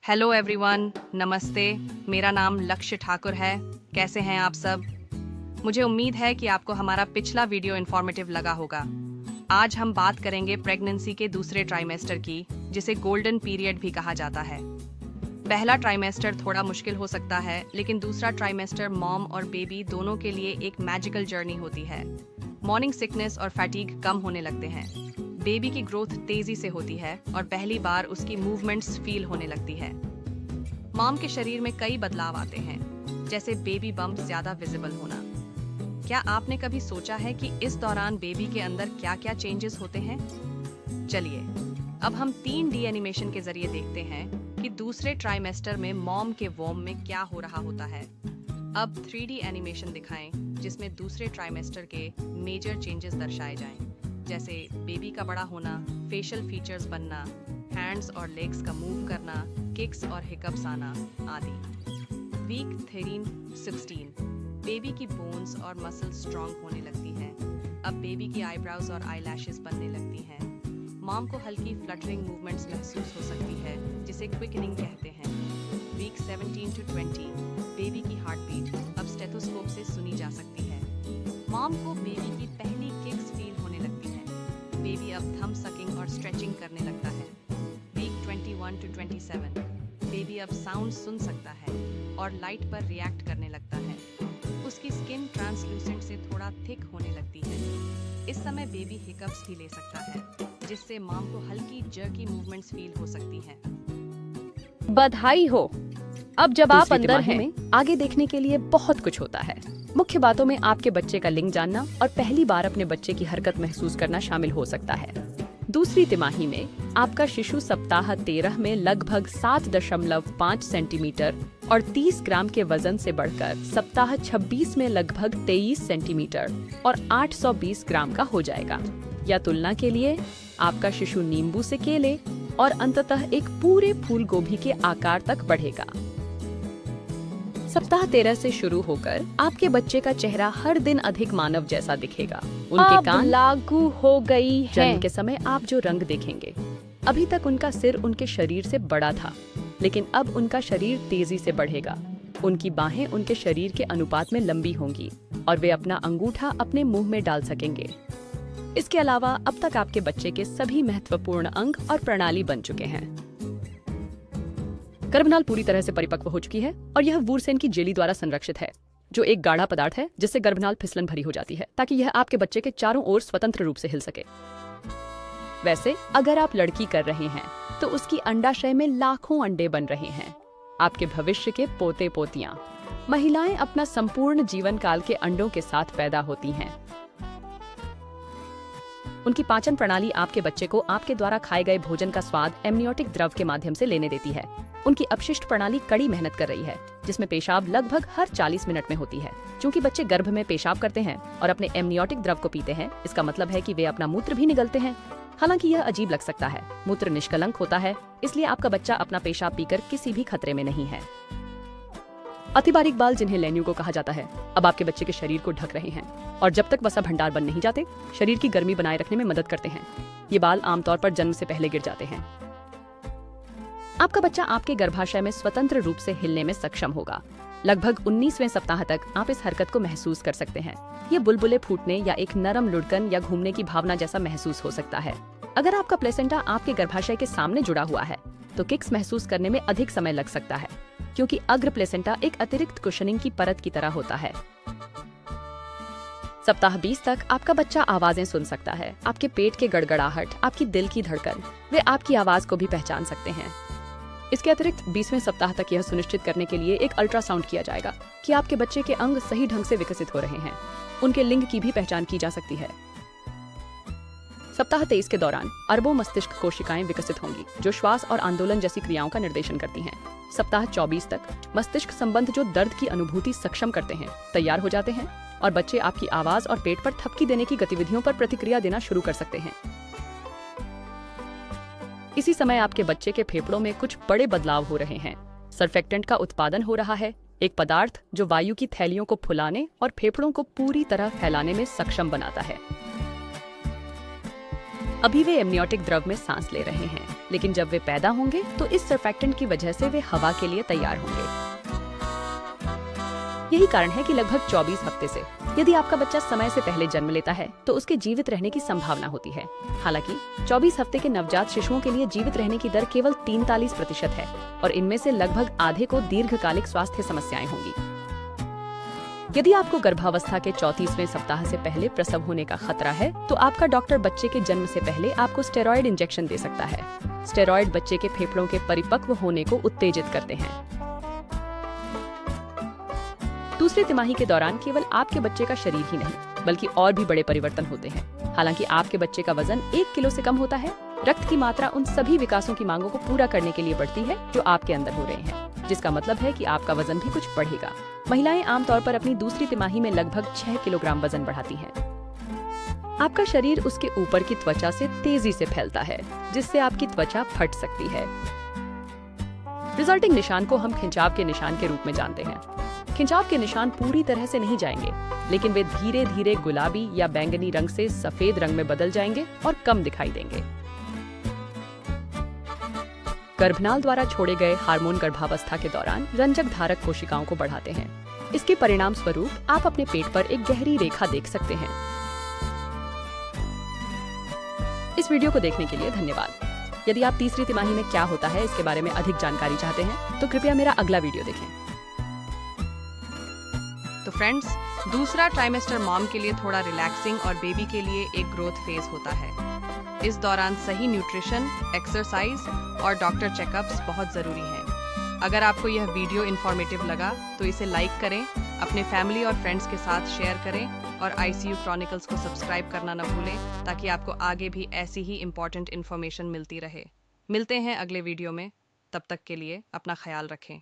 Hello everyone, नमस्ते। मेरा नाम लक्ष्य ठाकुर है। कैसे हैं आप सब? मुझे उम्मीद है कि आपको हमारा पिछला वीडियो इन्फॉर्मेटिव लगा होगा। आज हम बात करेंगे प्रेगनेंसी के दूसरे ट्राइमेस्टर की, जिसे गोल्डन पीरियड भी कहा जाता है। पहला ट्राइमेस्टर थोड़ा मुश्किल हो सकता है, लेकिन दूसरा ट्राइमेस्टर मॉम और बेबी दोनों के लिए एक मैजिकल जर्नी होती है। मॉर्निंग सिकनेस और फैटीग कम होने लगते हैं। बेबी की ग्रोथ तेजी से होती है और पहली बार उसकी मूवमेंट्स फील होने लगती है। मॉम के शरीर में कई बदलाव आते हैं, जैसे बेबी बम्प ज्यादा विजिबल होना। क्या आपने कभी सोचा है कि इस दौरान बेबी के अंदर क्या-क्या चेंजेस होते हैं? चलिए, अब हम 3D एनिमेशन के जरिए देखते हैं कि दूसरे ट्राइमेस्टर में मॉम के वोम में क्या हो रहा होता है। अब 3D एनिमेशन दिखाएं, जिसमें दूसरे ट्राइमेस्टर के मेजर चेंजेस दर्शाए जाएं, जैसे बेबी का बड़ा होना, फेशियल फीचर्स बनना, हैंड्स और लेग्स का मूव करना, किक्स और हिकअप्स आना आदि। वीक 13-16 बेबी की बोन्स और मसल्स स्ट्रॉन्ग होने लगती हैं। अब बेबी की आईब्राउज और आईलैशेस बनने लगती हैं। मॉम को हल्की फ्लटरिंग मूवमेंट्स महसूस हो सकती है, जिसे क्विकनिंग कहते हैं। वीक 17-20 बेबी की हार्ट बीट अब स्टेथोस्कोप से सुनी जा सकती है। मॉम को बेबी की पहली किक्स फील होने लगती है। बेबी अब थंब सकिंग और स्ट्रेचिंग करने लगता है। वीक 21-27 बेबी अब साउंड सुन सकता है और लाइट पर रिएक्ट करने लगता है। उसकी स्किन ट्रांसलूसेंट से थोड़ा थिक होने लगती है। इस समय बेबी हिकअप्स भी ले सकता है, जिससे मॉम को हल्की जर्की मूवमेंट्स फील हो सकती हैं। बधाई हो! अब जब आप दूसरी अंदर तिमाही हैं, आगे देखने के लिए बहुत कुछ होता है। मुख्य बातों में आपके बच्चे का लिंग जानना और पहली बार अपने बच्चे की हरकत महसूस करना शामिल हो सकता है। दूसरी तिमाही में आपका शिशु सप्ताह 13 में लगभग 7.5 सेंटीमीटर और 30 ग्राम के वजन से बढ़कर सप्ताह 26 में लगभग 23 सेंटीमीटर और 820 ग्राम का हो जाएगा। या तुलना के लिए, आपका शिशु नींबू से केले और अंततः एक पूरे फूल गोभी के आकार तक बढ़ेगा। सप्ताह 13 से शुरू होकर आपके बच्चे का चेहरा हर दिन अधिक मानव जैसा दिखेगा। उनके अब कान लागू हो गई है। जन्म के समय आप जो रंग देखेंगे, अभी तक उनका सिर उनके शरीर से बड़ा था, लेकिन अब उनका शरीर तेजी से बढ़ेगा। उनकी बाहें उनके शरीर के अनुपात में लंबी होंगी और वे अपना अंगूठा अपने मुंह में डाल सकेंगे। इसके अलावा अब तक आपके बच्चे के सभी महत्वपूर्ण अंग और प्रणाली बन चुके हैं। गर्भनाल पूरी तरह से परिपक्व हो चुकी है और यह वुरसेन की जेली द्वारा संरक्षित है, जो एक गाढ़ा पदार्थ है जिससे गर्भनाल फिसलन भरी हो जाती है, ताकि यह आपके बच्चे के चारों ओर स्वतंत्र रूप से हिल सके। वैसे अगर आप लड़की कर रहे हैं, तो उसकी अंडाशय में लाखों अंडे बन रहे हैं, आपके भविष्य के पोते पोतियां। महिलाएं अपना संपूर्ण जीवन काल के अंडों के साथ पैदा होती हैं। उनकी पाचन प्रणाली आपके बच्चे को आपके द्वारा खाए गए भोजन का स्वाद एमनियोटिक द्रव के माध्यम से लेने देती है। उनकी अपशिष्ट प्रणाली कड़ी मेहनत कर रही है, जिसमें पेशाब लगभग हर 40 मिनट में होती है। चूंकि बच्चे गर्भ में पेशाब करते हैं और अपने एमनियोटिक द्रव को पीते हैं, इसका मतलब है कि वे अपना मूत्र भी निगलते हैं। हालांकि यह अजीब लग सकता है, मूत्र निष्कलंक होता है, इसलिए आपका बच्चा अपना पेशाब पीकर किसी भी खतरे में नहीं है। अति बारीक बाल, जिन्हें लेन्यूको कहा जाता है, अब आपके बच्चे के शरीर को ढक रहे हैं और जब तक वसा भंडार बन नहीं जाते, शरीर की गर्मी बनाए रखने में मदद करते हैं। ये बाल आमतौर पर जन्म से पहले गिर जाते हैं। आपका बच्चा आपके गर्भाशय में स्वतंत्र रूप से हिलने में सक्षम होगा। लगभग 19वें सप्ताह तक आप इस हरकत को महसूस कर सकते हैं। ये बुलबुले फूटने या एक नरम लुढ़कन या घूमने की भावना जैसा महसूस हो सकता है। अगर आपका प्लेसेंटा आपके गर्भाशय के सामने जुड़ा हुआ है, तो किक्स महसूस करने में अधिक समय लग सकता है, क्योंकि अग्र प्लेसेंटा एक अतिरिक्त कुशनिंग की परत की तरह होता है। सप्ताह 20 तक आपका बच्चा आवाजें सुन सकता है। आपके पेट के गड़गड़ाहट, आपकी दिल की धड़कन, वे आपकी आवाज को भी पहचान सकते हैं। इसके अतिरिक्त 20वें सप्ताह तक यह सुनिश्चित करने के लिए एक अल्ट्रासाउंड किया जाएगा कि आपके बच्चे के अंग सही ढंग से विकसित हो रहे हैं। उनके लिंग की भी पहचान की जा सकती है। सप्ताह 23 के दौरान अरबों मस्तिष्क कोशिकाएं विकसित होंगी, जो श्वास और आंदोलन जैसी क्रियाओं का निर्देशन करती हैं। सप्ताह 24 तक मस्तिष्क संबंध, जो दर्द की अनुभूति सक्षम करते हैं, तैयार हो जाते हैं और बच्चे आपकी आवाज और पेट पर थपकी देने की गतिविधियों पर प्रतिक्रिया देना शुरू कर सकते हैं। इसी समय आपके बच्चे के फेफड़ों में कुछ बड़े बदलाव हो रहे हैं। सर्फेक्टेंट का उत्पादन हो रहा है, एक पदार्थ जो वायु की थैलियों को फुलाने और फेफड़ों को पूरी तरह फैलाने में सक्षम बनाता है। अभी वे एमनियोटिक द्रव में सांस ले रहे हैं, लेकिन जब वे पैदा होंगे तो इस सर्फेक्टेंट की वजह से वे हवा के लिए तैयार होंगे। यही कारण है कि लगभग 24 हफ्ते से यदि आपका बच्चा समय से पहले जन्म लेता है तो उसके जीवित रहने की संभावना होती है। हालांकि 24 हफ्ते के नवजात शिशुओं के लिए जीवित रहने की दर केवल 43% है और इनमें से लगभग आधे को दीर्घकालिक स्वास्थ्य समस्याएं होंगी। यदि आपको गर्भावस्था के 34वें सप्ताह से पहले प्रसव होने का खतरा है तो आपका डॉक्टर बच्चे के जन्म से पहले आपको स्टेरॉइड इंजेक्शन दे सकता है। स्टेरॉइड बच्चे के फेफड़ों के परिपक्व होने को उत्तेजित करते हैं। दूसरे तिमाही के दौरान केवल आपके बच्चे का शरीर ही नहीं बल्कि और भी बड़े परिवर्तन होते हैं। हालांकि आपके बच्चे का वजन 1 किलो से कम होता है, रक्त की मात्रा उन सभी विकासों की मांगों को पूरा करने के लिए बढ़ती है जो आपके अंदर हो रहे हैं, जिसका मतलब है कि आपका वजन भी कुछ बढ़ेगा। महिलाएं आमतौर पर अपनी दूसरी तिमाही में लगभग 6 किलोग्राम वजन बढ़ाती हैं। आपका शरीर उसके ऊपर की त्वचा से तेजी से फैलता है, जिससे आपकी त्वचा फट सकती है। रिजल्टिंग निशान को हम खिंचाव के निशान के रूप में जानते हैं। खिंचाव के निशान पूरी तरह से नहीं जाएंगे, लेकिन वे धीरे धीरे गुलाबी या बैंगनी रंग से सफेद रंग में बदल जाएंगे और कम दिखाई देंगे। गर्भनाल द्वारा छोड़े गए हार्मोन गर्भावस्था के दौरान रंजक धारक कोशिकाओं को बढ़ाते हैं। इसके परिणाम स्वरूप आप अपने पेट पर एक गहरी रेखा देख सकते हैं। इस वीडियो को देखने के लिए धन्यवाद। यदि आप तीसरी तिमाही में क्या होता है इसके बारे में अधिक जानकारी चाहते हैं तो कृपया मेरा अगला वीडियो देखें। तो फ्रेंड्स, दूसरा ट्राइमेस्टर मॉम के लिए थोड़ा रिलैक्सिंग और बेबी के लिए एक ग्रोथ फेज होता है। इस दौरान सही न्यूट्रिशन, एक्सरसाइज और डॉक्टर चेकअप्स बहुत ज़रूरी हैं। अगर आपको यह वीडियो इन्फॉर्मेटिव लगा तो इसे लाइक करें, अपने फैमिली और फ्रेंड्स के साथ शेयर करें और ICU क्रॉनिकल्स को सब्सक्राइब करना न भूलें ताकि आपको आगे भी ऐसी ही इम्पोर्टेंट इन्फॉर्मेशन मिलती रहे। मिलते हैं अगले वीडियो में, तब तक के लिए अपना ख्याल रखें।